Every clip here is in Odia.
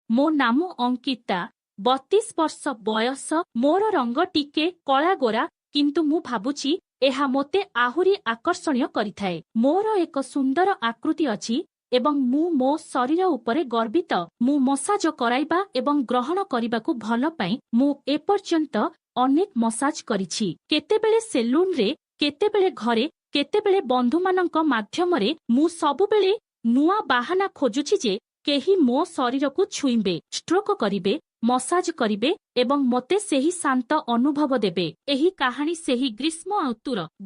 ମୋ ନାମ ଅଙ୍କିତା 32 ବର୍ଷ ବୟସ ମୋର ରଙ୍ଗ ଟିକେ କଳା ଗୋରା କିନ୍ତୁ ମୁଁ ଭାବୁଛି ଏହା ମୋତେ ଆହୁରି ଆକର୍ଷଣୀୟ କରିଥାଏ। ମୋର ଏକ ସୁନ୍ଦର ଆକୃତି ଅଛି ଏବଂ ମୁଁ ମୋ ଶରୀର ଉପରେ ଗର୍ବିତ। ମୁଁ ମସାଜ କରାଇବା ଏବଂ ଗ୍ରହଣ କରିବାକୁ ଭଲ ପାଏ। ମୁଁ ଏପର୍ଯ୍ୟନ୍ତ ଅନେକ ମସାଜ କରିଛି, କେତେବେଳେ ସେଲୁନରେ, କେତେବେଳେ ଘରେ, କେତେବେଳେ ବନ୍ଧୁମାନଙ୍କ ମାଧ୍ୟମରେ। ମୁଁ ସବୁବେଳେ ନୂଆ ବାହାନା ଖୋଜୁଛି ଯେ କେହି ମୋ ଶରୀରକୁ ଛୁଇଁବେ, ଷ୍ଟ୍ରୋକ୍ କରିବେ, ମସାଜ କରିବେ ଏବଂ ମୋତେ ସେହି ଶାନ୍ତ ଅନୁଭବ ଦେବେ। ଏହି କାହାଣୀ ସେହି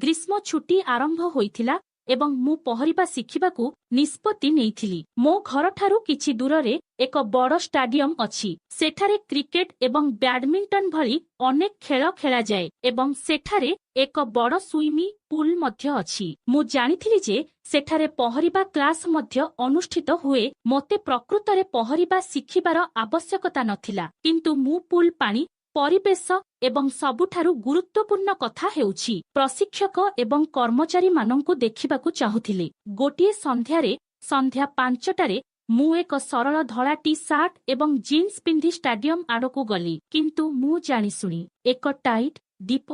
ଗ୍ରୀଷ୍ମ ଛୁଟି ଆରମ୍ଭ ହୋଇଥିଲା ଏବଂ ମୁଁ ପହଁରିବା ଶିଖିବାକୁ ନିଷ୍ପତ୍ତି ନେଇଥିଲି। ମୋ ଘରଠାରୁ କିଛି ଦୂରରେ ଏକ ବଡ଼ ଷ୍ଟାଡିୟମ ଅଛି। ସେଠାରେ କ୍ରିକେଟ ଏବଂ ବ୍ୟାଡମିଣ୍ଟନ ଭଳି ଅନେକ ଖେଳ ଖେଳାଯାଏ ଏବଂ ସେଠାରେ ଏକ ବଡ଼ ସୁଇମିଂ ପୁଲ୍ ମଧ୍ୟ ଅଛି। ମୁଁ ଜାଣିଥିଲି ଯେ ସେଠାରେ ପହଁରିବା କ୍ଲାସ୍ ମଧ୍ୟ ଅନୁଷ୍ଠିତ ହୁଏ। ମୋତେ ପ୍ରକୃତରେ ପହଁରିବା ଶିଖିବାର ଆବଶ୍ୟକତା ନଥିଲା, କିନ୍ତୁ ମୁଁ ପୁଲ୍ ପାଣି, ପରିବେଶ ଏବଂ ସବୁଠାରୁ ଗୁରୁତ୍ୱପୂର୍ଣ୍ଣ କଥା ହେଉଛି ପ୍ରଶିକ୍ଷକ ଏବଂ କର୍ମଚାରୀମାନଙ୍କୁ ଦେଖିବାକୁ ଚାହୁଁଥିଲି। ଗୋଟିଏ ସନ୍ଧ୍ୟାରେ ସନ୍ଧ୍ୟା 5ଟାରେ ମୁଁ ଏକ ସରଳ ଧଳା ଟି ସାର୍ଟ ଏବଂ ଜିନ୍ସ ପିନ୍ଧି ଷ୍ଟାଡିୟମ ଆଡ଼କୁ ଗଲି, କିନ୍ତୁ ମୁଁ ଜାଣିଶୁଣି ଏକ ଟାଇଟ୍ ଡିପ୍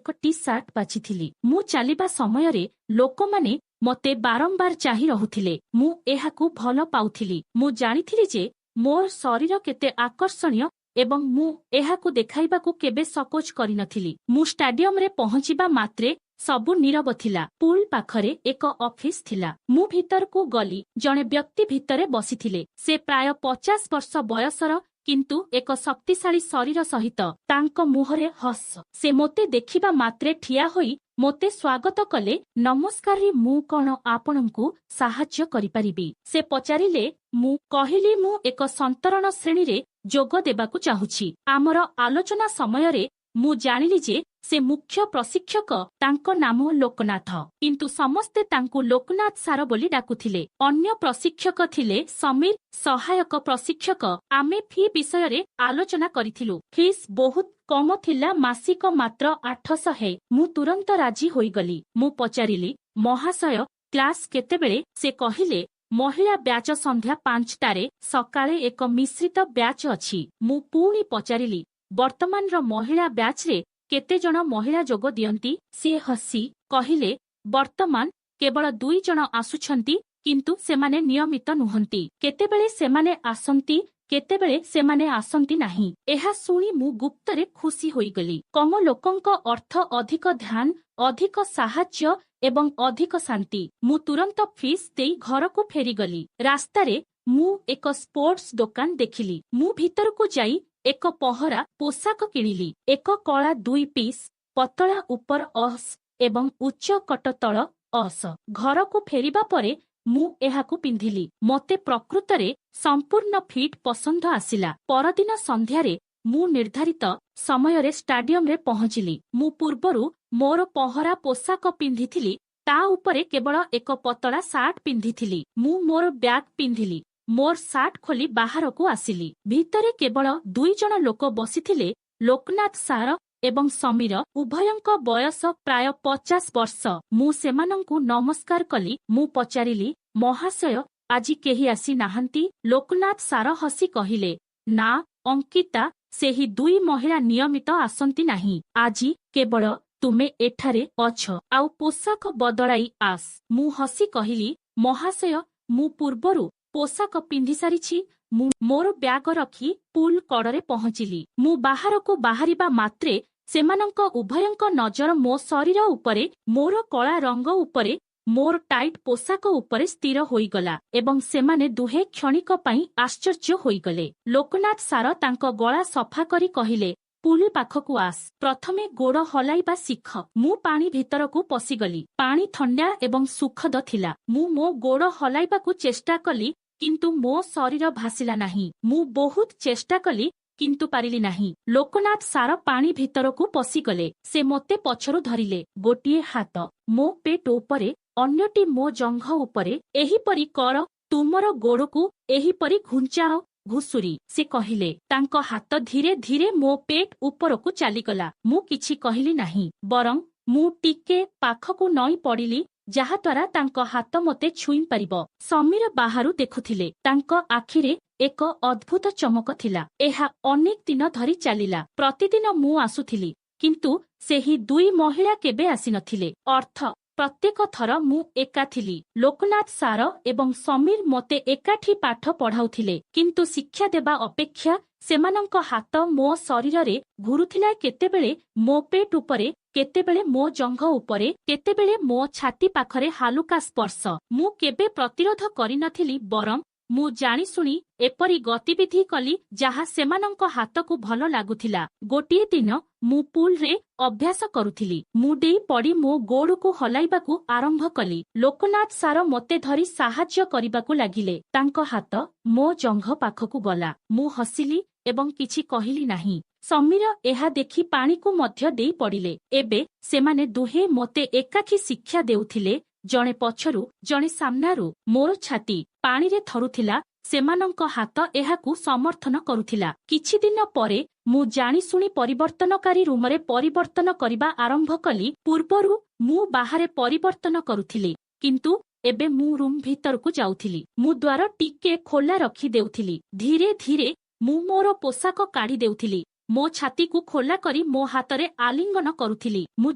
ଟି ସାର୍ଟ ବାଛିଥିଲି। ମୁଁ ଚାଲିବା ସମୟରେ ଲୋକମାନେ ମୋତେ ବାରମ୍ବାର ଚାହିଁ ରହୁଥିଲେ। ମୁଁ ଏହାକୁ ଭଲ ପାଉଥିଲି। ମୁଁ ଜାଣିଥିଲି ଯେ ମୋର ଶରୀର କେତେ ଆକର୍ଷଣୀୟ ଏବଂ ମୁଁ ଏହାକୁ ଦେଖାଇବାକୁ କେବେ ସଙ୍କୋଚ କରିନଥିଲି। ମୁଁ ଷ୍ଟାଡିୟମରେ ପହଞ୍ଚିବା ମାତ୍ରେ ସବୁ ନୀରବ ଥିଲା। ପୁଲ୍ ପାଖରେ ଏକ ଅଫିସ ଥିଲା। ମୁଁ ଭିତରକୁ ଗଲି। ଜଣେ ବ୍ୟକ୍ତି ଭିତରେ ବସିଥିଲେ। ସେ ପ୍ରାୟ 50 ବର୍ଷ ବୟସର କିନ୍ତୁ ଏକ ଶକ୍ତିଶାଳୀ ଶରୀର ସହିତ। ତାଙ୍କ ମୁହଁରେ ହସ। ସେ ମୋତେ ଦେଖିବା ମାତ୍ରେ ଠିଆ ହୋଇ ମୋତେ ସ୍ୱାଗତ କଲେ। ନମସ୍କାର, ମୁଁ କ'ଣ ଆପଣଙ୍କୁ ସାହାଯ୍ୟ କରିପାରିବି? ସେ ପଚାରିଲେ। ମୁଁ କହିଲି ମୁଁ ଏକ ସନ୍ତରଣ ଶ୍ରେଣୀରେ ଯୋଗ ଦେବାକୁ ଚାହୁଁଛି। ଆମର ଆଲୋଚନା ସମୟରେ ମୁଁ ଜାଣିଲି ଯେ ସେ ମୁଖ୍ୟ ପ୍ରଶିକ୍ଷକ। ତାଙ୍କ ନାମ ଲୋକନାଥ, କିନ୍ତୁ ସମସ୍ତେ ତାଙ୍କୁ ଲୋକନାଥ ସାର ବୋଲି ଡାକୁଥିଲେ। ଅନ୍ୟ ପ୍ରଶିକ୍ଷକ ଥିଲେ ସମୀର, ସହାୟକ ପ୍ରଶିକ୍ଷକ। ଆମେ ଫି ବିଷୟରେ ଆଲୋଚନା କରିଥିଲୁ। ଫିସ୍ ବହୁତ କମ ଥିଲା, ମାସିକ ମାତ୍ର 800। ମୁଁ ତୁରନ୍ତ ରାଜି ହୋଇଗଲି। ମୁଁ ପଚାରିଲି, ମହାଶୟ, କ୍ଲାସ୍ କେତେବେଳେ? ସେ କହିଲେ, ମହିଳା ବ୍ୟାଚ ସନ୍ଧ୍ୟା 5ଟାରେ। ସକାଳେ ଏକ ମିଶ୍ରିତ ବ୍ୟାଚ ଅଛି। ମୁଁ ପୁଣି ପଚାରିଲି, ବର୍ତ୍ତମାନର ମହିଳା ବ୍ୟାଚରେ କେତେ ଜଣ ମହିଳା ଯୋଗ ଦିଅନ୍ତି? ସେ ହସି କହିଲେ, ବର୍ତ୍ତମାନ କେବଳ 2 ଜଣ ଆସୁଛନ୍ତି, କିନ୍ତୁ ସେମାନେ ନିୟମିତ ନୁହନ୍ତି। କେତେବେଳେ ସେମାନେ ଆସନ୍ତି, କେତେବେଳେ ସେମାନେ ଆସନ୍ତି ନାହିଁ। ଏହା ଶୁଣି ମୁଁ ଗୁପ୍ତରେ ଖୁସି ହୋଇଗଲି। କମ ଲୋକଙ୍କ ଅର୍ଥ ଅଧିକ ଧ୍ୟାନ, ଅଧିକ ସାହାଯ୍ୟ ଏବଂ ଅଧିକ ଶାନ୍ତି। ମୁଁ ତୁରନ୍ତ ଫିସ୍ ଦେଇ ଘରକୁ ଫେରିଗଲି। ରାସ୍ତାରେ ମୁଁ ଏକ ସ୍ପୋର୍ଟସ ଦୋକାନ ଦେଖିଲି। ମୁଁ ଭିତରକୁ ଯାଇ ଏକ ପହରା ପୋଷାକ କିଣିଲି। ଏକ କଳା 2 ପିସ୍, ପତଳା ଉପର ଅସ୍ ଏବଂ ଉଚ୍ଚ କଟ ତଳ ଅସ୍। ଘରକୁ ଫେରିବା ପରେ ମୁଁ ଏହାକୁ ପିନ୍ଧିଲି। ମୋତେ ପ୍ରକୃତରେ ସମ୍ପୂର୍ଣ୍ଣ ଫିଟ୍ ପସନ୍ଦ ଆସିଲା। ପରଦିନ ସନ୍ଧ୍ୟାରେ ମୁଁ ନିର୍ଦ୍ଧାରିତ ସମୟରେ ଷ୍ଟାଡିୟମରେ ପହଞ୍ଚିଲି। ମୁଁ ପୂର୍ବରୁ ମୋର ପହରା ପୋଷାକ ପିନ୍ଧିଥିଲି, ତା ଉପରେ କେବଳ ଏକ ପତଳା ସାର୍ଟ ପିନ୍ଧିଥିଲି। ମୁଁ ମୋର ବ୍ୟାଗ୍ ପିନ୍ଧିଲି। ମୋର ସାର୍ଟ ଖୋଲି ବାହାରକୁ ଆସିଲି। ଭିତରେ କେବଳ 2 ଜଣ ଲୋକ ବସିଥିଲେ, ଲୋକନାଥ ସାର ଏବଂ ସମୀର। ଉଭୟଙ୍କ ବୟସ ପ୍ରାୟ 50 ବର୍ଷ। ମୁଁ ସେମାନଙ୍କୁ ନମସ୍କାର କଲି। ମୁଁ ପଚାରିଲି, ମହାଶୟ, ଆଜି କେହି ଆସି ନାହାନ୍ତି? ଲୋକନାଥ ସାର ହସି କହିଲେ, ନା ଅଙ୍କିତା, ସେହି 2 ମହିଳା ନିୟମିତ ଆସନ୍ତି ନାହିଁ। ଆଜି କେବଳ ତୁମେ ଏଠାରେ ଅଛ, ଆଉ ପୋଷାକ ବଦଳାଇ ଆସ। ମୁଁ ହସି କହିଲି, ମହାଶୟ, ମୁଁ ପୂର୍ବରୁ ପୋଷାକ ପିନ୍ଧିସାରିଛି। ମୁଁ ମୋର ବ୍ୟାଗ ରଖି ପୁଲ୍ କଡ଼ରେ ପହଞ୍ଚିଲି। ମୁଁ ବାହାରକୁ ବାହାରିବା ମାତ୍ରେ ସେମାନଙ୍କ ଉଭୟଙ୍କ ନଜର ମୋ ଶରୀର ଉପରେ, ମୋର କଳା ରଙ୍ଗ ଉପରେ, ମୋର ଟାଇଟ୍ ପୋଷାକ ଉପରେ ସ୍ଥିର ହୋଇଗଲା ଏବଂ ସେମାନେ ଦୁହେଁ କ୍ଷଣିକ ପାଇଁ ଆଶ୍ଚର୍ଯ୍ୟ ହୋଇଗଲେ। ଲୋକନାଥ ସାର ତାଙ୍କ ଗଳା ସଫା କରି କହିଲେ, ପୁଲ୍ ପାଖକୁ ଆସ। ପ୍ରଥମେ ଗୋଡ଼ ହଲାଇବା ଶିଖ। ମୁଁ ପାଣି ଭିତରକୁ ପଶିଗଲି। ପାଣି ଥଣ୍ଡା ଏବଂ ସୁଖଦ ଥିଲା। ମୁଁ ମୋ ଗୋଡ଼ ହଲାଇବାକୁ ଚେଷ୍ଟା କଲି, କିନ୍ତୁ ମୋ ଶରୀର ଭାସିଲା ନାହିଁ। ମୁଁ ବହୁତ ଚେଷ୍ଟା କଲି, କିନ୍ତୁ ପାରିଲି ନାହିଁ। ଲୋକନାଥ ସାର ପାଣି ଭିତରକୁ ପଶିଗଲେ। ସେ ମୋତେ ପଛରୁ ଧରିଲେ। ଗୋଟିଏ ହାତ ମୋ ପେଟ ଉପରେ, ଅନ୍ୟଟି ମୋ ଜଙ୍ଘ ଉପରେ। ଏହିପରି କର, ତୁମର ଗୋଡ଼କୁ ଏହିପରି ଘୁଞ୍ଚାଅ, ଘୁଷୁରି। ସେ କହିଲେ। ତାଙ୍କ ହାତ ଧୀରେ ଧୀରେ ମୋ ପେଟ ଉପରକୁ ଚାଲିଗଲା। ମୁଁ କିଛି କହିଲି ନାହିଁ, ବରଂ ମୁଁ ଟିକେ ପାଖକୁ ନଇଁ ପଡ଼ିଲି। ଯାହାଦ୍ୱାରା ତାଙ୍କ ହାତ ମୋତେ ଛୁଇଁ ପାରିବ। ସମୀର ବାହାରୁ ଦେଖୁଥିଲେ। ତାଙ୍କ ଆଖିରେ ଏକ ଅଦ୍ଭୁତ ଚମକ ଥିଲା। ଏହା ଅନେକ ଦିନ ଧରି ଚାଲିଲା। ପ୍ରତିଦିନ ମୁଁ ଆସୁଥିଲି, କିନ୍ତୁ ସେହି ଦୁଇ ମହିଳା କେବେ ଆସିନଥିଲେ। ଅର୍ଥ ପ୍ରତ୍ୟେକ ଥର ମୁଁ ଏକା ଥିଲି। ଲୋକନାଥ ସାର ଏବଂ ସମୀର ମୋତେ ଏକାଠି ପାଠ ପଢ଼ାଉଥିଲେ, କିନ୍ତୁ ଶିକ୍ଷା ଦେବା ଅପେକ୍ଷା ସେମାନଙ୍କ ହାତ ମୋ ଶରୀରରେ ଘୁରୁଥିଲା। କେତେବେଳେ ମୋ ପେଟ ଉପରେ, କେତେବେଳେ ମୋ ଜଙ୍ଘ ଉପରେ, କେତେବେଳେ ମୋ ଛାତି ପାଖରେ ହାଲୁକା ସ୍ପର୍ଶ। ମୁଁ କେବେ ପ୍ରତିରୋଧ କରିନଥିଲି, ବରଂ ମୁଁ ଜାଣିଶୁଣି ଏପରି ଗତିବିଧି କଲି ଯାହା ସେମାନଙ୍କ ହାତକୁ ଭଲ ଲାଗୁଥିଲା। ଗୋଟିଏ ଦିନ ମୁଁ ପୁଲରେ ଅଭ୍ୟାସ କରୁଥିଲି। ମୁଁ ଡେଇଁ ପଡ଼ି ମୋ ଗୋଡ଼କୁ ହଲାଇବାକୁ ଆରମ୍ଭ କଲି। ଲୋକନାଥ ସାର ମୋତେ ଧରି ସାହାଯ୍ୟ କରିବାକୁ ଲାଗିଲେ। ତାଙ୍କ ହାତ ମୋ ଜଙ୍ଘ ପାଖକୁ ଗଲା। ମୁଁ ହସିଲି ଏବଂ କିଛି କହିଲି ନାହିଁ। ସମୀର ଏହା ଦେଖି ପାଣିକୁ ମଧ୍ୟ ଦେଇ ପଡ଼ିଲେ। ଏବେ ସେମାନେ ଦୁହେଁ ମୋତେ ଏକାଠି ଶିକ୍ଷା ଦେଉଥିଲେ, ଜଣେ ପଛରୁ, ଜଣେ ସାମ୍ନାରୁ। ମୋର ଛାତି ପାଣିରେ ଥରୁଥିଲା, ସେମାନଙ୍କ ହାତ ଏହାକୁ ସମର୍ଥନ କରୁଥିଲା। କିଛି ଦିନ ପରେ ମୁଁ ଜାଣିଶୁଣି ପରିବର୍ତ୍ତନକାରୀ ରୁମରେ ପରିବର୍ତ୍ତନ କରିବା ଆରମ୍ଭ କଲି। ପୂର୍ବରୁ ମୁଁ ବାହାରେ ପରିବର୍ତ୍ତନ କରୁଥିଲି, କିନ୍ତୁ ଏବେ ମୁଁ ରୁମ୍ ଭିତରକୁ ଯାଉଥିଲି। ମୁଁ ଦ୍ୱାର ଟିକେ ଖୋଲା ରଖି ଦେଉଥିଲି। ଧୀରେ ଧୀରେ ମୁଁ ମୋର ପୋଷାକ କାଢ଼ି ଦେଉଥିଲି। ମୋ ଛାତିକୁ ଖୋଲା କରି ମୋ ହାତରେ ଆଲିଙ୍ଗନ କରୁଥିଲି। ମୁଁ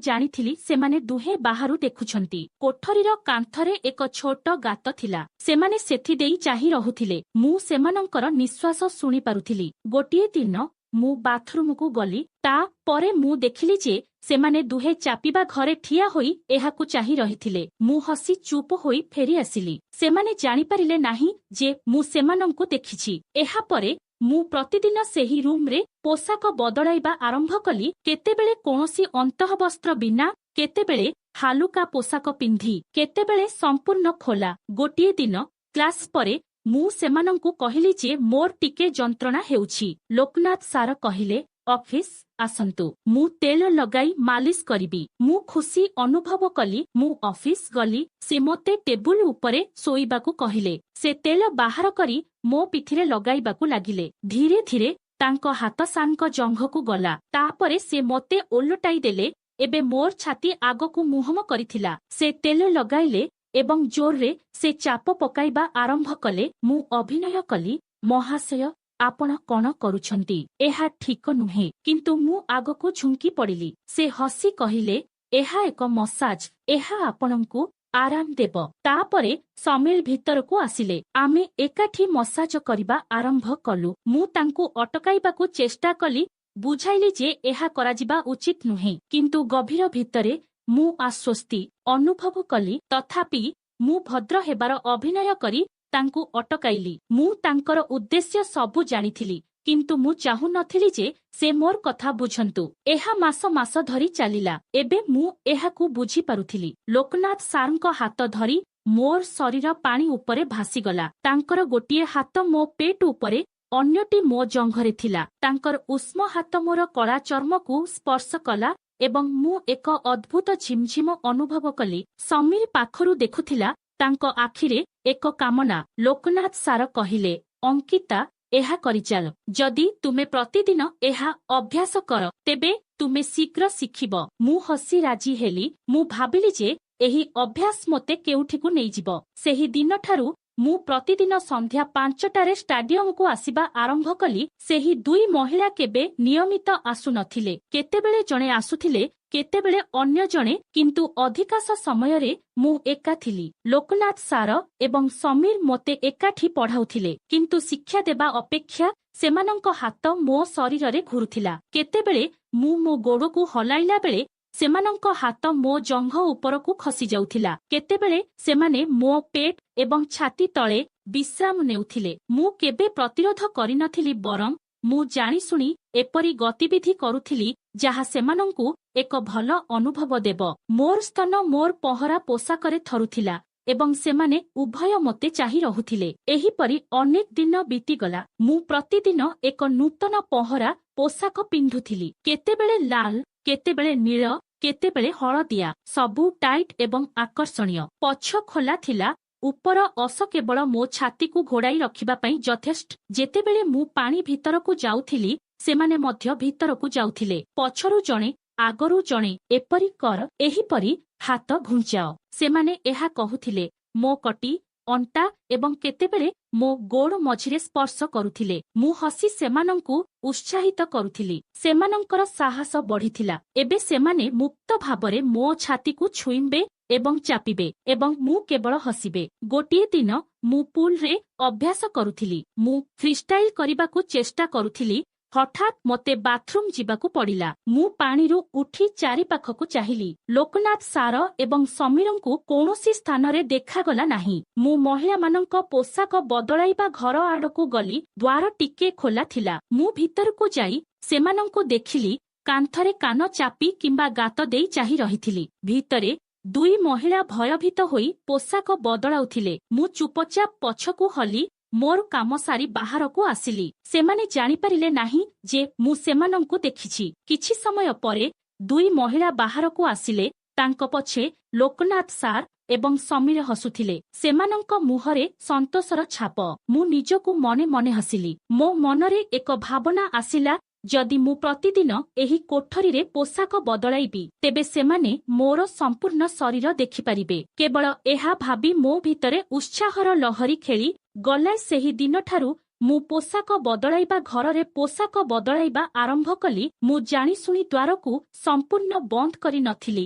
ଜାଣିଥିଲି ସେମାନେ ଦୁହେଁ ବାହାରୁ ଦେଖୁଛନ୍ତି। କୋଠରୀର କାନ୍ଥରେ ଏକ ଛୋଟ ଗାତ ଥିଲା। ସେମାନେ ସେଥି ଦେଇ ଚାହିଁ ରହୁଥିଲେ। ମୁଁ ସେମାନଙ୍କର ନିଶ୍ୱାସ ଶୁଣି ପାରୁଥିଲି। ଗୋଟିଏ ଦିନ ମୁଁ ବାଥରୁମକୁ ଗଲି। ତାପରେ ମୁଁ ଦେଖିଲି ଯେ ସେମାନେ ଦୁହେଁ ଚାପିବା ଘରେ ଠିଆ ହୋଇ ଏହାକୁ ଚାହିଁ ରହିଥିଲେ। ମୁଁ ହସି ଚୁପ୍ ହୋଇ ଫେରି ଆସିଲି। ସେମାନେ ଜାଣିପାରିଲେ ନାହିଁ ଯେ ମୁଁ ସେମାନଙ୍କୁ ଦେଖିଛି। ଏହାପରେ ମୁଁ ପ୍ରତିଦିନ ସେହି ରୁମ୍ରେ ପୋଷାକ ବଦଳାଇବା ଆରମ୍ଭ କଲି। କେତେବେଳେ କୌଣସି ଅନ୍ତଃବସ୍ତ୍ର ବିନା, କେତେବେଳେ ହାଲୁକା ପୋଷାକ ପିନ୍ଧି, କେତେବେଳେ ସମ୍ପୂର୍ଣ୍ଣ ଖୋଲା। ଗୋଟିଏ ଦିନ କ୍ଲାସ୍ ପରେ ମୁଁ ସେମାନଙ୍କୁ କହିଲି ଯେ ମୋର ଟିକେ ଯନ୍ତ୍ରଣା ହେଉଛି। ଲୋକନାଥ ସାର କହିଲେ, ଅଫିସ୍ ଆସନ୍ତୁ, ମୁଁ ତେଲ ଲଗାଇ ମାଲିସ କରିବି। ମୁଁ ଖୁସି ଅନୁଭବ କଲି। ମୁଁ ଅଫିସ୍ ଗଲି। ସେ ମୋତେ ଟେବୁଲ ଉପରେ ଶୋଇବାକୁ କହିଲେ। ସେ ତେଲ ବାହାର କରି ମୋ ପିଠିରେ ଲଗାଇବାକୁ ଲାଗିଲେ। ଧୀରେ ଧୀରେ ତାଙ୍କ ହାତ ସାର୍ଙ୍କ ଜଙ୍ଘକୁ ଗଲା। ତାପରେ ସେ ମୋତେ ଓଲଟାଇ ଦେଲେ। ଏବେ ମୋର ଛାତି ଆଗକୁ ମୁହଁ କରିଥିଲା। ସେ ତେଲ ଲଗାଇଲେ ଏବଂ ଜୋରରେ ସେ ଚାପ ପକାଇବା ଆରମ୍ଭ କଲେ। ମୁଁ ଅଭିନୟ କଲି, ମହାଶୟ, ଆପଣ କ'ଣ କରୁଛନ୍ତି? ଏହା ଠିକ ନୁହେଁ। କିନ୍ତୁ ମୁଁ ଆଗକୁ ଝୁଙ୍କି ପଡ଼ିଲି। ସେ ହସି କହିଲେ, ଏହା ଏକ ମସାଜ। ଏହା ଆପଣଙ୍କୁ ଆରାମ ଦେବ। ତାପରେ ସମୀର ଭିତରକୁ ଆସିଲେ। ଆମେ ଏକାଠି ମସାଜ କରିବା ଆରମ୍ଭ କଲୁ। ମୁଁ ତାଙ୍କୁ ଅଟକାଇବାକୁ ଚେଷ୍ଟା କଲି, ବୁଝାଇଲି ଯେ ଏହା କରାଯିବା ଉଚିତ ନୁହେଁ। କିନ୍ତୁ ଗଭୀର ଭିତରେ ମୁଁ ଆଶ୍ୱସ୍ତି ଅନୁଭବ କଲି। ତଥାପି ମୁଁ ଭଦ୍ର ହେବାର ଅଭିନୟ କରି ତାଙ୍କୁ ଅଟକାଇଲି। ମୁଁ ତାଙ୍କର ଉଦ୍ଦେଶ୍ୟ ସବୁ ଜାଣିଥିଲି, କିନ୍ତୁ ମୁଁ ଚାହୁଁନଥିଲି ଯେ ସେ ମୋର କଥା ବୁଝନ୍ତୁ। ଏହା ମାସ ମାସ ଧରି ଚାଲିଲା। ଏବେ ମୁଁ ଏହାକୁ ବୁଝିପାରୁଥିଲି। ଲୋକନାଥ ସାରଙ୍କ ହାତ ଧରି ମୋର ଶରୀର ପାଣି ଉପରେ ଭାସିଗଲା। ତାଙ୍କର ଗୋଟିଏ ହାତ ମୋ ପେଟ ଉପରେ, ଅନ୍ୟଟି ମୋ ଜଙ୍ଘରେ ଥିଲା। ତାଙ୍କର ଉଷ୍ମ ହାତ ମୋର କଳା ଚର୍ମକୁ ସ୍ପର୍ଶ କଲା ଏବଂ ମୁଁ ଏକ ଅଦ୍ଭୁତ ଝିମ୍ଝିମ ଅନୁଭବ କଲି। ସମୀର ପାଖରୁ ଦେଖୁଥିଲା। ତାଙ୍କ ଆଖିରେ ଏକ କାମନା। ଲୋକନାଥ ସାର କହିଲେ, ଅଙ୍କିତା, ଏହା କରିଚାଲ। ଯଦି ତୁମେ ପ୍ରତିଦିନ ଏହା ଅଭ୍ୟାସ କର, ତେବେ ତୁମେ ଶୀଘ୍ର ଶିଖିବ। ମୁଁ ହସି ରାଜି ହେଲି। ମୁଁ ଭାବିଲି ଯେ ଏହି ଅଭ୍ୟାସ ମୋତେ କେଉଁଠିକୁ ନେଇଯିବ। ସେହି ଦିନଠାରୁ ମୁଁ ପ୍ରତିଦିନ ସନ୍ଧ୍ୟା 5ଟାରେ ଷ୍ଟାଡିୟମକୁ ଆସିବା ଆରମ୍ଭ କଲି। ସେହି ଦୁଇ ମହିଳା କେବେ ନିୟମିତ ଆସୁନଥିଲେ। କେତେବେଳେ ଜଣେ ଆସୁଥିଲେ, କେତେବେଳେ ଅନ୍ୟ ଜଣେ, କିନ୍ତୁ ଅଧିକାଂଶ ସମୟରେ ମୁଁ ଏକା ଥିଲି। ଲୋକନାଥ ସାର ଏବଂ ସମୀର ମୋତେ ଏକାଠି ପଢ଼ାଉଥିଲେ, କିନ୍ତୁ ଶିକ୍ଷା ଦେବା ଅପେକ୍ଷା ସେମାନଙ୍କ ହାତ ମୋ ଶରୀରରେ ଘୁରୁଥିଲା। କେତେବେଳେ ମୁଁ ମୋ ଗୋଡ଼କୁ ହଲାଇଲା ବେଳେ ସେମାନଙ୍କ ହାତ ମୋ ଜଙ୍ଘ ଉପରକୁ ଖସି ଯାଉଥିଲା। କେତେବେଳେ ସେମାନେ ମୋ ପେଟ ଏବଂ ଛାତି ତଳେ ବିଶ୍ରାମ ନେଉଥିଲେ। ମୁଁ କେବେ ପ୍ରତିରୋଧ କରିନଥିଲି, ବରଂ ମୁଁ ଜାଣିଶୁଣି ଏପରି ଗତିବିଧି କରୁଥିଲି ଯାହା ସେମାନଙ୍କୁ ଏକ ଭଲ ଅନୁଭବ ଦେବ। ମୋର ସ୍ତନ ମୋର ପହରା ପୋଷାକରେ ଥରୁଥିଲା ଏବଂ ସେମାନେ ଉଭୟ ମୋତେ ଚାହିଁ ରହୁଥିଲେ। ଏହିପରି ଅନେକ ଦିନ ବିତିଗଲା। ମୁଁ ପ୍ରତିଦିନ ଏକ ନୂତନ ପହରା ପୋଷାକ ପିନ୍ଧୁଥିଲି। କେତେବେଳେ ଲାଲ, କେତେବେଳେ ନୀଳ, କେତେବେଳେ ହଳଦିଆ, ସବୁ ଟାଇଟ୍ ଏବଂ ଆକର୍ଷଣୀୟ। ପଛ ଖୋଲା ଥିଲା, ଉପର ଅସ କେବଳ ମୋ ଛାତିକୁ ଘୋଡ଼ାଇ ରଖିବା ପାଇଁ ଯଥେଷ୍ଟ। ଯେତେବେଳେ ମୁଁ ପାଣି ଭିତରକୁ ଯାଉଥିଲି, ସେମାନେ ମଧ୍ୟ ଭିତରକୁ ଯାଉଥିଲେ। ପଛରୁ ଜଣେ, ଆଗରୁ ଜଣେ। ଏପରି କର, ଏହିପରି ହାତ ଘୁଞ୍ଚାଅ। ସେମାନେ ଏହା କହୁଥିଲେ। ମୋ କଟି, ଅଣ୍ଟା ଏବଂ କେତେବେଳେ ମୋ ଗୋଡ଼ ମଝିରେ ସ୍ପର୍ଶ କରୁଥିଲେ। ମୁଁ ହସି ସେମାନଙ୍କୁ ଉତ୍ସାହିତ କରୁଥିଲି। ସେମାନଙ୍କର ସାହସ ବଢ଼ିଥିଲା। ଏବେ ସେମାନେ ମୁକ୍ତ ଭାବରେ ମୋ ଛାତିକୁ ଛୁଇଁବେ ଏବଂ ଚାପିବେ ଏବଂ ମୁଁ କେବଳ ହସିବେ। ଗୋଟିଏ ଦିନ ମୁଁ ପୁଲରେ ଅଭ୍ୟାସ କରୁଥିଲି। ମୁଁ ଫ୍ରିଷ୍ଟାଇଲ୍ କରିବାକୁ ଚେଷ୍ଟା କରୁଥିଲି। ହଠାତ୍ ମୋତେ ବାଥରୁମ୍ ଯିବାକୁ ପଡ଼ିଲା। ମୁଁ ପାଣିରୁ ଉଠି ଚାରିପାଖକୁ ଚାହିଁଲି। ଲୋକନାଥ ସାର ଏବଂ ସମୀରଙ୍କୁ କୌଣସି ସ୍ଥାନରେ ଦେଖାଗଲା ନାହିଁ। ମୁଁ ମହିଳାମାନଙ୍କ ପୋଷାକ ବଦଳାଇବା ଘର ଆଡ଼କୁ ଗଲି। ଦ୍ୱାର ଟିକେ ଖୋଲା ଥିଲା। ମୁଁ ଭିତରକୁ ଯାଇ ସେମାନଙ୍କୁ ଦେଖିଲି। କାନ୍ଥରେ କାନ ଚାପି କିମ୍ବା ଗାତ ଦେଇ ଚାହିଁ ରହିଥିଲି। ଭିତରେ ଦୁଇ ମହିଳା ଭୟଭୀତ ହୋଇ ପୋଷାକ ବଦଳାଉଥିଲେ। ମୁଁ ଚୁପଚାପ ପଛକୁ ହଲି ମୋର କାମ ସାରି ବାହାରକୁ ଆସିଲି। ସେମାନେ ଜାଣିପାରିଲେ ନାହିଁ ଯେ ମୁଁ ସେମାନଙ୍କୁ ଦେଖିଛି। କିଛି ସମୟ ପରେ ଦୁଇ ମହିଳା ବାହାରକୁ ଆସିଲେ। ତାଙ୍କ ପଛେ ଲୋକନାଥ ସାର୍ ଏବଂ ସମୀର ହସୁଥିଲେ। ସେମାନଙ୍କ ମୁହଁରେ ସନ୍ତୋଷର ଛାପ। ମୁଁ ନିଜକୁ ମନେ ମନେ ହସିଲି। ମୋ ମନରେ ଏକ ଭାବନା ଆସିଲା, ଯଦି ମୁଁ ପ୍ରତିଦିନ ଏହି କୋଠରୀରେ ପୋଷାକ ବଦଳାଇବି, ତେବେ ସେମାନେ ମୋର ସମ୍ପୂର୍ଣ୍ଣ ଶରୀର ଦେଖିପାରିବେ। କେବଳ ଏହା ଭାବି ମୋ ଭିତରେ ଉତ୍ସାହର ଲହରୀ ଖେଳି ଗଲା। ସେହି ଦିନଠାରୁ ମୁଁ ପୋଷାକ ବଦଳାଇବା ଘରରେ ପୋଷାକ ବଦଳାଇବା ଆରମ୍ଭ କଲି। ମୁଁ ଜାଣିଶୁଣି ଦ୍ୱାରକୁ ସମ୍ପୂର୍ଣ୍ଣ ବନ୍ଦ କରି ନଥିଲି।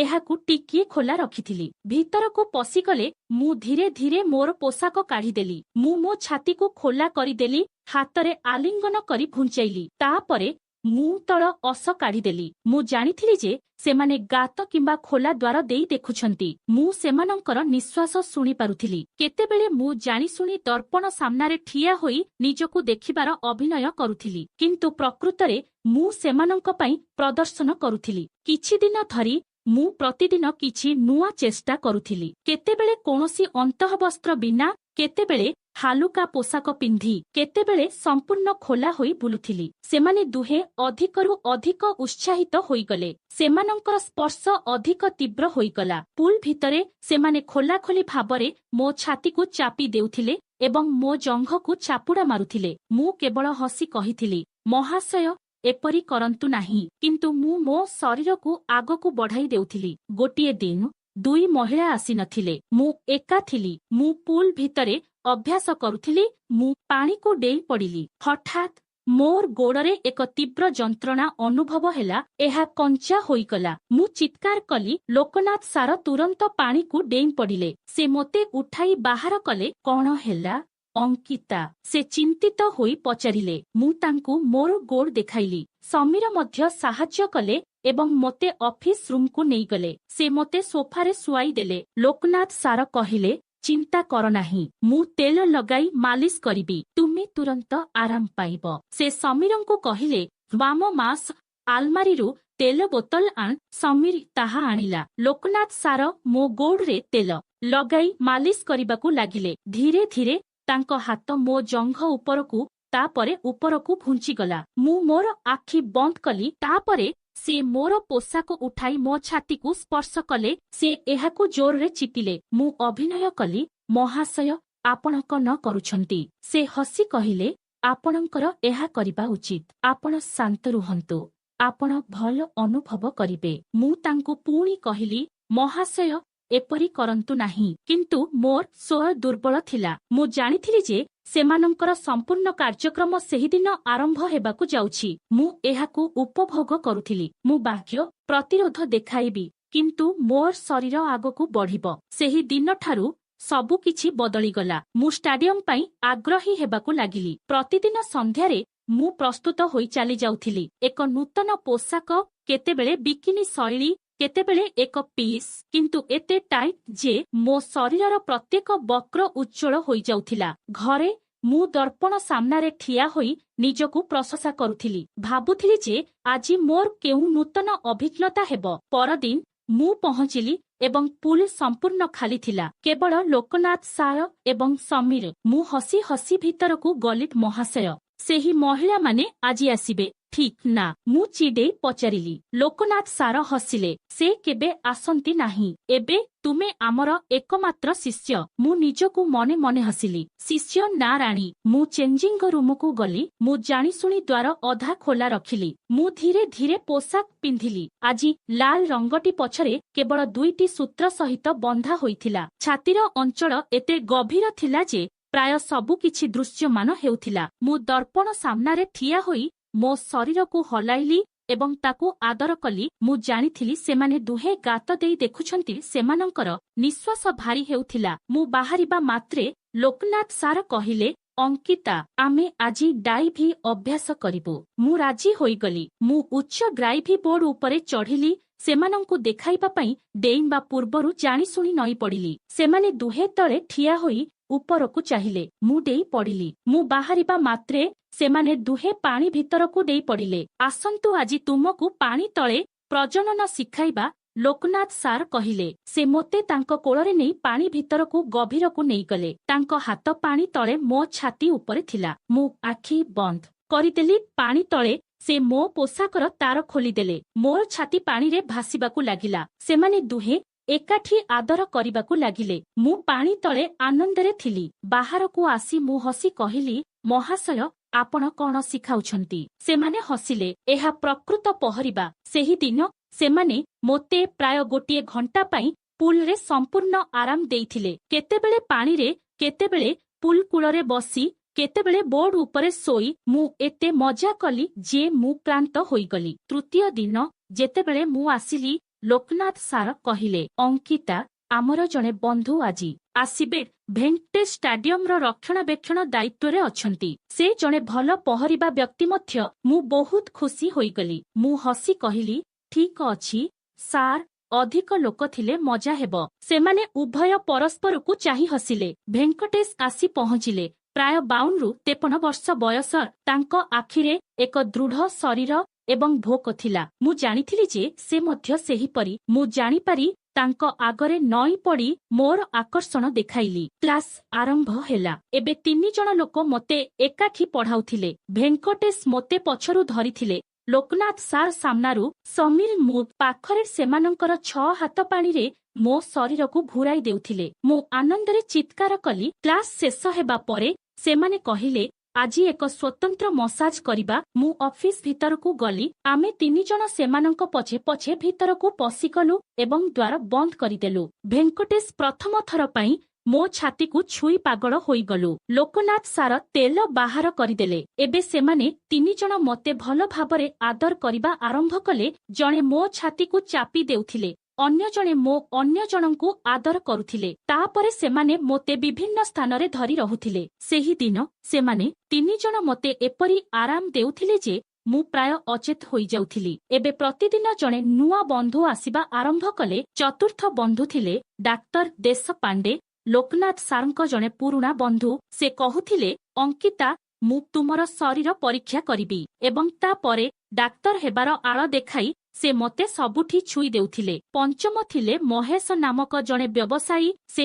ଏହାକୁ ଟିକିଏ ଖୋଲା ରଖିଥିଲି। ଭିତରକୁ ପଶିଗଲେ ମୁଁ ଧୀରେ ଧୀରେ ମୋର ପୋଷାକ କାଢ଼ିଦେଲି। ମୁଁ ମୋ ଛାତିକୁ ଖୋଲା କରିଦେଲି। ହାତରେ ଆଲିଙ୍ଗନ କରି ଘୁଞ୍ଚାଇଲି। ତାପରେ ମୁଁ ତଳ ଅସ କାଢ଼ିଦେଲି। ମୁଁ ଜାଣିଥିଲି ଯେ ସେମାନେ ଗାତ କିମ୍ବା ଖୋଲା ଦ୍ୱାର ଦେଇ ଦେଖୁଛନ୍ତି। ମୁଁ ସେମାନଙ୍କର ନିଶ୍ୱାସ ଶୁଣିପାରୁଥିଲି। କେତେବେଳେ ମୁଁ ଜାଣିଶୁଣି ଦର୍ପଣ ସାମ୍ନାରେ ଠିଆ ହୋଇ ନିଜକୁ ଦେଖିବାର ଅଭିନୟ କରୁଥିଲି। କିନ୍ତୁ ପ୍ରକୃତରେ ମୁଁ ସେମାନଙ୍କ ପାଇଁ ପ୍ରଦର୍ଶନ କରୁଥିଲି। କିଛି ଦିନ ଧରି ମୁଁ ପ୍ରତିଦିନ କିଛି ନୂଆ ଚେଷ୍ଟା କରୁଥିଲି। କେତେବେଳେ କୌଣସି ଅନ୍ତଃବସ୍ତ୍ର ବିନା, କେତେବେଳେ ହାଲୁକା ପୋଷାକ ପିନ୍ଧି, କେତେବେଳେ ସମ୍ପୂର୍ଣ୍ଣ ଖୋଲା ହୋଇ ବୁଲୁଥିଲି। ସେମାନେ ଦୁହେଁ ଅଧିକରୁ ଅଧିକ ଉତ୍ସାହିତ ହୋଇଗଲେ। ସେମାନଙ୍କର ସ୍ପର୍ଶ ଅଧିକ ତୀବ୍ର ହୋଇଗଲା। ପୁଲ୍ ଭିତରେ ସେମାନେ ଖୋଲାଖୋଲି ଭାବରେ ମୋ ଛାତିକୁ ଚାପି ଦେଉଥିଲେ ଏବଂ ମୋ ଜଙ୍ଘକୁ ଚାପୁଡ଼ା ମାରୁଥିଲେ। ମୁଁ କେବଳ ହସି କହିଥିଲି, ମହାଶୟ, ଏପରି କରନ୍ତୁ ନାହିଁ। କିନ୍ତୁ ମୁଁ ମୋ ଶରୀରକୁ ଆଗକୁ ବଢ଼ାଇ ଦେଉଥିଲି। ଗୋଟିଏ ଦିନ ଦୁଇ ମହିଳା ଆସିନଥିଲେ। ମୁଁ ଏକା ଥିଲି। ମୁଁ ପୁଲ୍ ଭିତରେ ଅଭ୍ୟାସ କରୁଥିଲି। ମୁଁ ପାଣିକୁ ଡେଇଁ ପଡ଼ିଲି। ହଠାତ୍ ମୋର ଗୋଡ଼ରେ ଏକ ତୀବ୍ର ଯନ୍ତ୍ରଣା ଅନୁଭବ ହେଲା। ଏହା କଞ୍ଚା ହୋଇଗଲା। ମୁଁ ଚିତ୍କାର କଲି। ଲୋକନାଥ ସାର ତୁରନ୍ତ ପାଣିକୁ ଡେଇଁ ପଡ଼ିଲେ। ସେ ମୋତେ ଉଠାଇ ବାହାର କଲେ। କ'ଣ ହେଲା ଅଙ୍କିତା? ସେ ଚିନ୍ତିତ ହୋଇ ପଚାରିଲେ। ମୁଁ ତାଙ୍କୁ ମୋର ଗୋଡ଼ ଦେଖାଇଲି। ସମୀର ମଧ୍ୟ ସାହାଯ୍ୟ କଲେ ଏବଂ ମୋତେ ଅଫିସ୍ ରୁମ୍କୁ ନେଇଗଲେ। ସେ ମୋତେ ସୋଫାରେ ଶୁଆଇ ଦେଲେ। ଲୋକନାଥ ସାର କହିଲେ, ଚିନ୍ତା କର ନାହିଁ, ମୁଁ ତେଲ ଲଗାଇ ମାଲିସ କରିବି। ତୁମେ ତୁରନ୍ତ ଆରାମ ପାଇବ। ସେ ସମୀରଙ୍କୁ କହିଲେ, ବାମ ମାସ ଆଲମାରିରୁ ତେଲ ବୋତଲ ଆଣ। ସମୀର ତାହା ଆଣିଲା। ଲୋକନାଥ ସାର ମୋ ଗୋଡ଼ରେ ତେଲ ଲଗାଇ ମାଲିସ କରିବାକୁ ଲାଗିଲେ। ଧୀରେ ଧୀରେ ତାଙ୍କ ହାତ ମୋ ଜଙ୍ଘ ଉପରକୁ, ତାପରେ ଉପରକୁ ଘୁଞ୍ଚିଗଲା। ମୁଁ ମୋର ଆଖି ବନ୍ଦ କଲି। ତାପରେ ସେ ମୋର ପୋଷାକ ଉଠାଇ ମୋ ଛାତିକୁ ସ୍ପର୍ଶ କଲେ। ସେ ଏହାକୁ ଜୋରରେ ଚିପିଲେ। ମୁଁ ଅଭିନୟ କଲି, ମହାଶୟ, ଆପଣ କ'ଣ କରୁଛନ୍ତି? ସେ ହସି କହିଲେ, ଆପଣଙ୍କର ଏହା କରିବା ଉଚିତ। ଆପଣ ଶାନ୍ତ ରୁହନ୍ତୁ। ଆପଣ ଭଲ ଅନୁଭବ କରିବେ। ମୁଁ ତାଙ୍କୁ ପୁଣି କହିଲି, ମହାଶୟ, ଏପରି କରନ୍ତୁ ନାହିଁ। କିନ୍ତୁ ମୋର ସ୍ୱର ଦୁର୍ବଳ ଥିଲା। ମୁଁ ଜାଣିଥିଲି ଯେ ସେମାନଙ୍କର ସମ୍ପୂର୍ଣ୍ଣ କାର୍ଯ୍ୟକ୍ରମ ସେହିଦିନ ଆରମ୍ଭ ହେବାକୁ ଯାଉଛି। ମୁଁ ଏହାକୁ ଉପଭୋଗ କରୁଥିଲି। ମୁଁ ବାହ୍ୟ ପ୍ରତିରୋଧ ଦେଖାଇବି, କିନ୍ତୁ ମୋର ଶରୀର ଆଗକୁ ବଢ଼ିବ। ସେହି ଦିନଠାରୁ ସବୁକିଛି ବଦଳିଗଲା। ମୁଁ ଷ୍ଟାଡିୟମ ପାଇଁ ଆଗ୍ରହୀ ହେବାକୁ ଲାଗିଲି। ପ୍ରତିଦିନ ସନ୍ଧ୍ୟାରେ ମୁଁ ପ୍ରସ୍ତୁତ ହୋଇ ଚାଲି ଯାଉଥିଲି। ଏକ ନୂତନ ପୋଷାକ, କେତେବେଳେ ବିକିନି ଶୈଳୀ, କେତେବେଳେ ଏକ ପିସ୍, କିନ୍ତୁ ଏତେ ଟାଇଟ୍ ଯେ ମୋ ଶରୀରର ପ୍ରତ୍ୟେକ ବକ୍ର ଉଜ୍ଜ୍ୱଳ ହୋଇଯାଉଥିଲା। ଘରେ ମୁଁ ଦର୍ପଣ ସାମ୍ନାରେ ଠିଆ ହୋଇ ନିଜକୁ ପ୍ରଶଂସା କରୁଥିଲି। ଭାବୁଥିଲି ଯେ ଆଜି ମୋର କେଉଁ ନୂତନ ଅଭିଜ୍ଞତା ହେବ। ପରଦିନ ମୁଁ ପହଞ୍ଚିଲି ଏବଂ ପୁଲ୍ ସମ୍ପୂର୍ଣ୍ଣ ଖାଲି ଥିଲା। କେବଳ ଲୋକନାଥ ସାର ଏବଂ ସମୀର। ମୁଁ ହସି ହସି ଭିତରକୁ ଗଲି, ମହାଶୟ, ସେହି ମହିଳାମାନେ ଆଜି ଆସିବେ। ଠିକ୍ ନା? ମୁଁ ଚିଡ଼େଇ ପଚାରିଲି। ଲୋକନାଥ ସାର ହସିଲେ। ସେ କେବେ ଆସନ୍ତି ନାହିଁ। ଏବେ ତୁମେ ଆମର ଏକମାତ୍ର ଶିଷ୍ୟ। ମୁଁ ନିଜକୁ ମନେ ମନେ ହସିଲି। ଶିଷ୍ୟ ନା ରାଣୀ? ମୁଁ ଚେଞ୍ଜିଂ ରୁମକୁ ଗଲି। ମୁଁ ଜାଣିଶୁଣି ଦ୍ୱାର ଅଧା ଖୋଲା ରଖିଲି। ମୁଁ ଧୀରେ ଧୀରେ ପୋଷାକ ପିନ୍ଧିଲି। ଆଜି ଲାଲ ରଙ୍ଗଟି ପଛରେ କେବଳ 2ଟି ସୂତ୍ର ସହିତ ବନ୍ଧା ହୋଇଥିଲା। ଛାତିର ଅଞ୍ଚଳ ଏତେ ଗଭୀର ଥିଲା ଯେ ପ୍ରାୟ ସବୁ କିଛି ଦୃଶ୍ୟମାନ ହେଉଥିଲା। ମୁଁ ଦର୍ପଣ ସାମ୍ନାରେ ଠିଆ ହୋଇ ମୋ ଶରୀରକୁ ହଲାଇଲି ଏବଂ ତାକୁ ଆଦର କଲି। ମୁଁ ଜାଣିଥିଲି ସେମାନେ ଦୁହେଁ ଗାତ ଦେଇ ଦେଖୁଛନ୍ତି। ସେମାନଙ୍କର ନିଶ୍ୱାସ ଭାରି ହେଉଥିଲା। ମୁଁ ବାହାରିବା ମାତ୍ରେ ଲୋକନାଥ ସାର କହିଲେ, ଅଙ୍କିତା, ଆମେ ଆଜି ଡାଇଭି ଅଭ୍ୟାସ କରିବୁ। ମୁଁ ରାଜି ହୋଇଗଲି। ମୁଁ ଉଚ୍ଚ ଡ୍ରାଇଭି ବୋର୍ଡ ଉପରେ ଚଢ଼ିଲି। ସେମାନଙ୍କୁ ଦେଖାଇବା ପାଇଁ ଡେଇଁବା ପୂର୍ବରୁ ଜାଣିଶୁଣି ନଇଁ ପଡ଼ିଲି। ସେମାନେ ଦୁହେଁ ତଳେ ଠିଆ ହୋଇ ଉପରକୁ ଚାହିଁଲେ। ମୁଁ ଡେଇଁ ପଡ଼ିଲି। ମୁଁ ବାହାରିବା ମାତ୍ରେ ସେମାନେ ଦୁହେଁ ପାଣି ଭିତରକୁ ଡେଇଁ ପଡ଼ିଲେ। ଆସନ୍ତୁ ଆଜି ତୁମକୁ ପାଣି ତଳେ ପ୍ରଜନନ ଶିଖାଇବା, ଲୋକନାଥ ସାର୍ କହିଲେ। ସେ ମୋତେ ତାଙ୍କ କୋଳରେ ନେଇ ପାଣି ଭିତରକୁ ଗଭୀରକୁ ନେଇଗଲେ। ତାଙ୍କ ହାତ ପାଣି ତଳେ ମୋ ଛାତି ଉପରେ ଥିଲା। ମୁଁ ଆଖି ବନ୍ଦ କରିଦେଲି। ପାଣି ତଳେ ସେ ମୋ ପୋଷାକର ତାର ଖୋଲିଦେଲେ। ମୋର ଛାତି ପାଣିରେ ଭାସିବାକୁ ଲାଗିଲା। ସେମାନେ ଦୁହେଁ ଏକାଠି ଆଦର କରିବାକୁ ଲାଗିଲେ। ମୁଁ ପାଣି ତଳେ ଆନନ୍ଦରେ ଥିଲି। ବାହାରକୁ ଆସି ମୁଁ ହସି କହିଲି, ମହାଶୟ, ଆପଣ କଣ ଶିଖାଉଛନ୍ତି? ସେମାନେ ହସିଲେ। ଏହା ପ୍ରକୃତ ପହଁରିବା। ସେହିଦିନ ସେମାନେ ମୋତେ ପ୍ରାୟ ଗୋଟିଏ ଘଣ୍ଟା ପାଇଁ ପୁଲରେ ସମ୍ପୂର୍ଣ୍ଣ ଆରାମ ଦେଇଥିଲେ। କେତେବେଳେ ପାଣିରେ, କେତେବେଳେ ପୁଲ କୂଳରେ ବସି, କେତେବେଳେ ବୋର୍ଡ ଉପରେ ଶୋଇ ମୁଁ ଏତେ ମଜା କଲି ଯେ ମୁଁ କ୍ଳାନ୍ତ ହୋଇଗଲି। ତୃତୀୟ ଦିନ ଯେତେବେଳେ ମୁଁ ଆସିଲି, ଲୋକନାଥ ସାର କହିଲେ, ଅଙ୍କିତା, ଆମର ଜଣେ ବନ୍ଧୁ ଆଜି ଆସିବେ। ଭେଙ୍କଟେଶ ଷ୍ଟାଡିୟମର ରକ୍ଷଣାବେକ୍ଷଣ ଦାୟିତ୍ୱରେ ଅଛନ୍ତି। ସେ ଜଣେ ଭଲ ପହଁରିବା ବ୍ୟକ୍ତି ମଧ୍ୟ। ମୁଁ ବହୁତ ଖୁସି ହୋଇଗଲି। ମୁଁ ହସି କହିଲି, ଠିକ ଅଛି ସାର୍, ଅଧିକ ଲୋକ ଥିଲେ ମଜା ହେବ। ସେମାନେ ଉଭୟ ପରସ୍ପରକୁ ଚାହିଁ ହସିଲେ। ଭେଙ୍କଟେଶ ଆସି ପହଞ୍ଚିଲେ। ପ୍ରାୟ 52-53 ବର୍ଷ ବୟସ। ତାଙ୍କ ଆଖିରେ ଏକ ଦୃଢ଼ ଶରୀର ଏବଂ ଭୋକ ଥିଲା। ମୁଁ ଜାଣିଥିଲି ଯେ ସେ ମଧ୍ୟ ସେହିପରି। ମୁଁ ଜାଣିପାରି ତାଙ୍କ ଆଗରେ ନଇଁ ପଡ଼ି ମୋର ଆକର୍ଷଣ ଦେଖାଇଲି। କ୍ଲାସ ଆରମ୍ଭ ହେଲା। ଏବେ 3 ଜଣ ଲୋକ ମୋତେ ଏକାଠି ପଢ଼ାଉଥିଲେ। ଭେଙ୍କଟେଶ ମୋତେ ପଛରୁ ଧରିଥିଲେ। ଲୋକନାଥ ସାର୍ ସାମ୍ନାରୁ, ସମୀର ମୋ ପାଖରେ ସେମାନଙ୍କର 6 ହାତ ପାଣିରେ ମୋ ଶରୀରକୁ ଘୂରାଇ ଦେଉଥିଲେ। ମୁଁ ଆନନ୍ଦରେ ଚିତ୍କାର କଲି। କ୍ଲାସ ଶେଷ ହେବା ପରେ ସେମାନେ କହିଲେ, ଆଜି ଏକ ସ୍ୱତନ୍ତ୍ର ମସାଜ କରିବା। ମୁଁ ଅଫିସ ଭିତରକୁ ଗଲି। ଆମେ 3 ଜଣ ସେମାନଙ୍କ ପଛେ ପଛେ ଭିତରକୁ ପଶିଗଲୁ ଏବଂ ଦ୍ୱାର ବନ୍ଦ କରିଦେଲୁ। ଭେଙ୍କଟେଶ ପ୍ରଥମ ଥର ପାଇଁ ମୋ ଛାତିକୁ ଛୁଇଁ ପାଗଳ ହୋଇଗଲୁ। ଲୋକନାଥ ସାର ତେଲ ବାହାର କରିଦେଲେ। ଏବେ ସେମାନେ 3 ଜଣ ମୋତେ ଭଲ ଭାବରେ ଆଦର କରିବା ଆରମ୍ଭ କଲେ। ଜଣେ ମୋ ଛାତିକୁ ଚାପି ଦେଉଥିଲେ, ଅନ୍ୟ ଜଣେ ମୋ ଅନ୍ୟ ଜଣଙ୍କୁ ଆଦର କରୁଥିଲେ। ତାପରେ ସେମାନେ ମୋତେ ବିଭିନ୍ନ ସ୍ଥାନରେ ଧରି ରହୁଥିଲେ। ସେହିଦିନ ସେମାନେ 3 ଜଣ ମୋତେ ଏପରି ଆରାମ ଦେଉଥିଲେ ଯେ ମୁଁ ପ୍ରାୟ ଅଚେତ ହୋଇଯାଉଥିଲି। ଏବେ ପ୍ରତିଦିନ ଜଣେ ନୂଆ ବନ୍ଧୁ ଆସିବା ଆରମ୍ଭ କଲେ। ଚତୁର୍ଥ ବନ୍ଧୁ ଥିଲେ ଡାକ୍ତର ଦେଶପାଣ୍ଡେ, ଲୋକନାଥ ସାରଙ୍କ ଜଣେ ପୁରୁଣା ବନ୍ଧୁ। ସେ କହୁଥିଲେ, ଅଙ୍କିତା, ମୁଁ ତୁମର ଶରୀର ପରୀକ୍ଷା କରିବି। ଏବଂ ତାପରେ ଡାକ୍ତର ହେବାର ଆଳ ଦେଖାଇ ସେ ମୋତେ ସବୁଠି ଛୁଇଁ ଦେଉଥିଲେ। ପଞ୍ଚମ ଥିଲେ ମହେଶ ନାମକ ଜଣେ ବ୍ୟବସାୟୀ। ସେ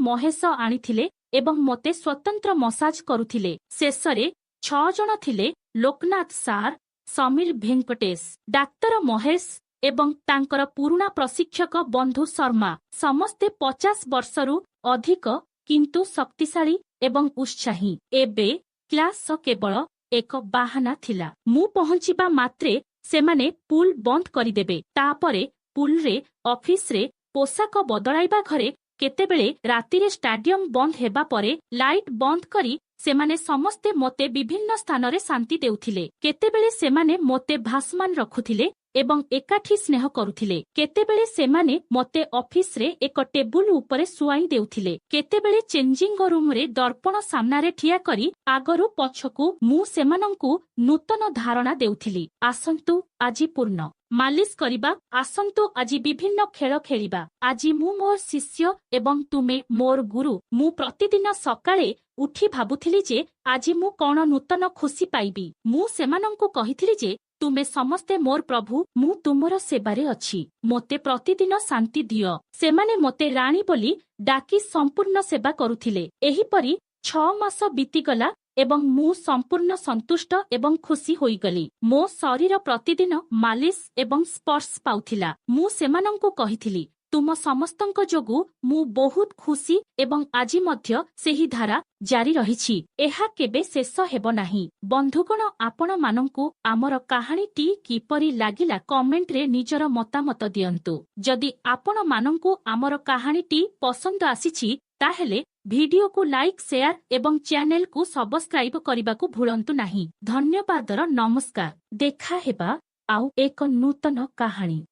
ମହେଶ ଆଣିଥିଲେ ଏବଂ ମୋତେ ସ୍ୱତନ୍ତ୍ର ମସାଜ କରୁଥିଲେ। ଶେଷରେ 6 ଜଣ ଥିଲେ ଲୋକନାଥ ସାର୍, ସମୀର, ଭେଙ୍କଟେଶ, ଡାକ୍ତର ମହେଶ ଏବଂ ତାଙ୍କର ପୁରୁଣା ପ୍ରଶିକ୍ଷକ ବନ୍ଧୁ ଶର୍ମା। ସମସ୍ତେ 50 ବର୍ଷରୁ ଅଧିକ, କିନ୍ତୁ ଶକ୍ତିଶାଳୀ ଏବଂ ଉତ୍ସାହୀ। ଏବେ କ୍ଲାସ କେବଳ ଏକ ବାହାନା ଥିଲା। ମୁଁ ପହଞ୍ଚିବା ମାତ୍ରେ ସେମାନେ ପୁଲ ବନ୍ଦ କରିଦେବେ। ତାପରେ ପୁଲରେ, ଅଫିସରେ, ପୋଷାକ ବଦଳାଇବା ଘରେ, କେତେବେଳେ ରାତିରେ ଷ୍ଟାଡିୟମ ବନ୍ଦ ହେବା ପରେ ଲାଇଟ୍ ବନ୍ଦ କରି ସେମାନେ ସମସ୍ତେ ମୋତେ ବିଭିନ୍ନ ସ୍ଥାନରେ ଶାନ୍ତି ଦେଉଥିଲେ। କେତେବେଳେ ସେମାନେ ମୋତେ ଭାସମାନ ରଖୁଥିଲେ ଏବଂ ଏକାଠି ସ୍ନେହ କରୁଥିଲେ। କେତେବେଳେ ସେମାନେ ମୋତେ ଅଫିସରେ ଏକ ଟେବୁଲ ଉପରେ ଶୁଆଇ ଦେଉଥିଲେ। କେତେବେଳେ ଚେଞ୍ଜିଂ ରୁମରେ ଦର୍ପଣ ସାମ୍ନାରେ ଠିଆ କରି ଆଗରୁ ପଛକୁ ମୁଁ ସେମାନଙ୍କୁ ନୂତନ ଧାରଣା ଦେଉଥିଲି। ଆସନ୍ତୁ ଆଜି ପୂର୍ଣ୍ଣ ମାଲିସ କରିବା। ଆସନ୍ତୁ ଆଜି ବିଭିନ୍ନ ଖେଳ ଖେଳିବା। ଆଜି ମୁଁ ମୋର ଶିଷ୍ୟ ଏବଂ ତୁମେ ମୋର ଗୁରୁ। ମୁଁ ପ୍ରତିଦିନ ସକାଳେ ଉଠି ଭାବୁଥିଲି ଯେ ଆଜି ମୁଁ କଣ ନୂତନ ଖୁସି ପାଇବି। ମୁଁ ସେମାନଙ୍କୁ କହିଥିଲି ଯେ ତୁମେ ସମସ୍ତେ ମୋର ପ୍ରଭୁ। ମୁଁ ତୁମର ସେବାରେ ଅଛି। ମୋତେ ପ୍ରତିଦିନ ଶାନ୍ତି ଦିଅ। ସେମାନେ ମୋତେ ରାଣୀ ବୋଲି ଡାକି ସମ୍ପୂର୍ଣ୍ଣ ସେବା କରୁଥିଲେ। ଏହିପରି 6 ମାସ ବିତିଗଲା। ଏବଂ ମୁଁ ସମ୍ପୂର୍ଣ୍ଣ ସନ୍ତୁଷ୍ଟ ଏବଂ ଖୁସି ହୋଇଗଲି। ମୋ ଶରୀର ପ୍ରତିଦିନ ମାଲିସ ଏବଂ ସ୍ପର୍ଶ ପାଉଥିଲା। ମୁଁ ସେମାନଙ୍କୁ କହିଥିଲି, ତୁମ ସମସ୍ତଙ୍କ ଯୋଗୁଁ ମୁଁ ବହୁତ ଖୁସି ଏବଂ ଆଜି ମଧ୍ୟ ସେହି ଧାରା ଜାରି ରହିଛି। ଏହା କେବେ ଶେଷ ହେବ ନାହିଁ। ବନ୍ଧୁଗଣ, ଆପଣମାନଙ୍କୁ ଆମର କାହାଣୀଟି କିପରି ଲାଗିଲା କମେଣ୍ଟରେ ନିଜର ମତାମତ ଦିଅନ୍ତୁ। ଯଦି ଆପଣମାନଙ୍କୁ ଆମର କାହାଣୀଟି ପସନ୍ଦ ଆସିଛି ତାହେଲେ ଭିଡିଓକୁ ଲାଇକ୍, ସେୟାର ଏବଂ ଚ୍ୟାନେଲକୁ ସବସ୍କ୍ରାଇବ କରିବାକୁ ଭୁଲନ୍ତୁ ନାହିଁ। ଧନ୍ୟବାଦର ନମସ୍କାର। ଦେଖା ହେବା ଆଉ ଏକ ନୂତନ କାହାଣୀ।